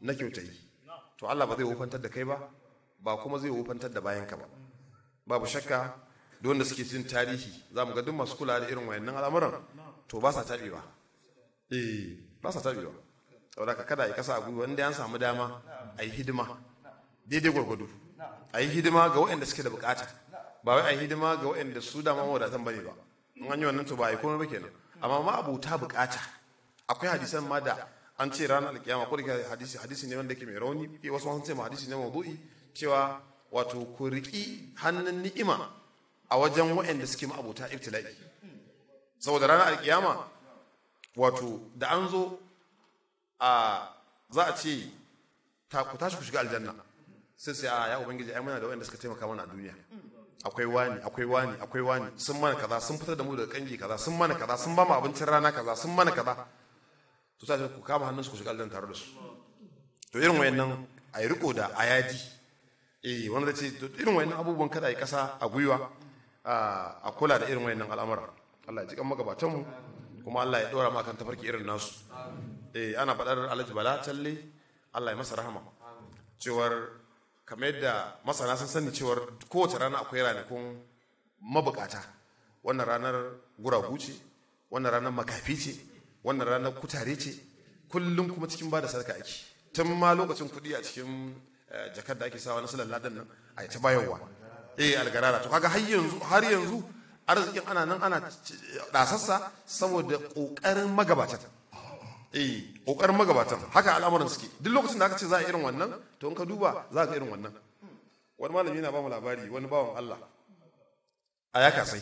na kyautayi, to Allah ba zai wofantar da kai ba, ba kuma zai wofantar da bayanka ba. Babu shakka duk wanda suke jin tarihi za mu ga duk masu kula da irin wayannan al'amuran to ba sa tabewa. Ba sa tabewa. Saboda kada yi kasa a gwiwa, wanda an samu dama a yi hidima daidai gwargwado, a yi hidima ga waɗanda suke da bukata, ba wai a yi hidima ga waɗanda su dama mawadatan bane ba. In an yi wannan to ba a yi komai ba kenan. Amma ma abuta bukata, akwai hadisan ma da an ce ranar alkiyama, ko da hadisi ne wanda ke mai rauni, wasu sun ce ma hadisi ne mawdu'i, cewa wato ku riki hannun ni'ima a wajen waɗanda suke ma abuta ibtila'i. Saboda ranar alkiyama wato da an zo za a ce ku tashi ku shiga aljanna, sai ya ubangiji ai muna da waɗanda suka taimaka mana a duniya, akwai wani sun mana kaza, sun fitar da mu daga kangi kaza, sun mana kaza, sun ba mu abincin rana kaza, sun mana kaza, to sai ku kama hannun su ku shiga aljanna tare da su. To irin wayannan ai riko da ayadi, wanda zai ce to irin wayannan abubuwan kada ai kasa a gwiwa, a kula da irin wayannan al'amura. Allah ya ji kan magabatan mu, kuma Allah ya dora ma kan tafarki irin nasu. Ana faɗar Alhaji Bala Talle, Allah ya masa rahama, cewar kamar yadda masana sun sani cewar kowace rana akwai ranakun mabukata. Wannan ranar guragu ce, wannan ranar makafi ce, wannan ranar kutare ce, kullum kuma cikin bada sadaka ake. Tun ma lokacin kuɗi a cikin jakar da ake sawa na sulan ladan nan a ta bayarwa, algarara. To kaga har yanzu arzikin ana nan ana dasassa saboda ƙoƙarin magabatan. Ƙoƙarin magabatan haka al'amuran suke. Duk lokacin da aka ce za a irin wannan, to in ka duba za ka irin wannan. Wani malami yana ba mu labari, wani bawan Allah a ya kasai,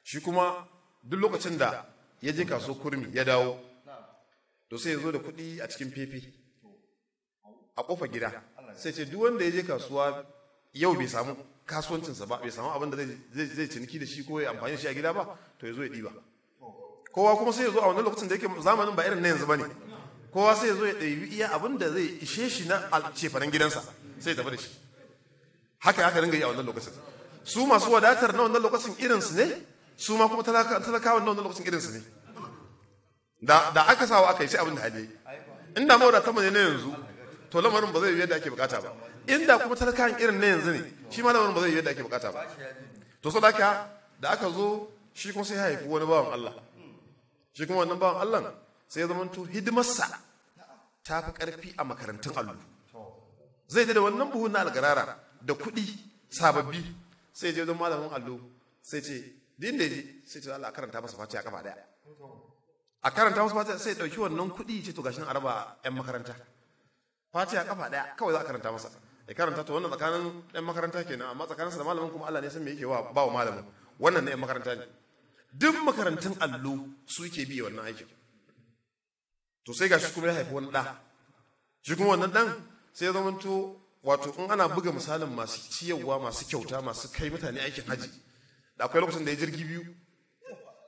shi kuma duk lokacin da ya je kaso kurmi ya dawo, to sai ya zo da kuɗi a cikin fefe a ƙofar gida, sai ce duk wanda ya je kasuwa yau bai samu kasuwancinsa ba, bai samu abin da zai ciniki da shi ko ya amfani da shi a gida ba, to ya zo ya ɗiba. Kowa kuma sai ya zo a wannan lokacin da yake zamanin ba irin na yanzu ba ne, kowa sai ya zo ya ɗabi iya abin da zai ishe shi na cefanen gidansa sai ya tafi da shi. Haka aka ringa yi a wannan lokacin. Su masu wadatar na wannan lokacin irinsu ne, su ma kuma talakawan na wannan lokacin irinsu ne. Da aka sawa aka yi sai abin da hali. Inda mawadatan mu ne na yanzu, to lamarin ba zai yi yadda ake bukata ba. Inda kuma talakawan irin na yanzu ne, shi ma lamarin ba zai yi yadda ake bukata ba. To so da aka zo shi kuma sai ya haifi wani bawan Allah. Shi kuma wannan bawan Allah sai ya zamanto hidimarsa ta fi ƙarfi a makarantun allo. Zai je da wannan buhun na algarara da kuɗi sababbi, sai je don malamin allo, sai ce din da je sai ce Allah a karanta masa fatiha kafa daya. A karanta masa fatiha sai dauki wannan kuɗi ce to gashin araba ƴan makaranta. Fatiha kafa daya kawai za a karanta masa. Ya karanta to wannan tsakanin ƴan makaranta kenan, amma tsakaninsa da malamin kuma Allah ne san me yake ba wa malamin. Wannan na ƴan makaranta ne. Duk makarantun allo su yake biye wannan aikin. To sai gashi kuma ya haifi wani ɗa. Shi kuma wannan ɗan sai ya zamanto wato in ana buga misalin masu ciyarwa, masu kyauta, masu kai mutane aikin haji, da akwai lokacin da ya jirgi biyu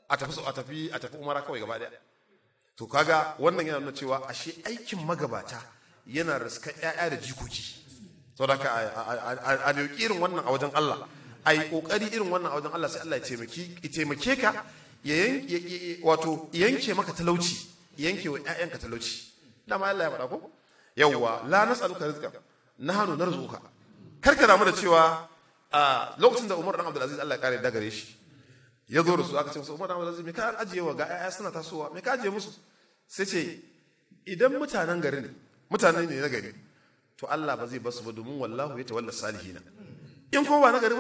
a tafi umara kawai gaba daya. To kaga wannan yana nuna cewa ashe aikin magabata yana riska ƴaƴa da jikoki. Saboda haka a irin wannan a wajen Allah, a yi kokari irin wannan a wajen Allah, sai Allah ya taimake ka, wato yanke maka talauci, yanke wa ƴaƴanka talauci. Dama Allah ya faɗa ko yawwa la nas'aluka rizqan nahnu narzuquka. Karka damu da cewa a lokacin da Umar dan Abdul Aziz Allah ya kare da gare shi ya zo da su, aka ce masa Umar dan Abdul Aziz me ka ajiye wa ga ƴaƴa suna tasowa, me ka ajiye musu? Sai ce idan mutanen gari ne, mutanen ne na gari, to Allah ba zai basu ba, domin wallahu ya tawalla salihina. In kuma ba na gari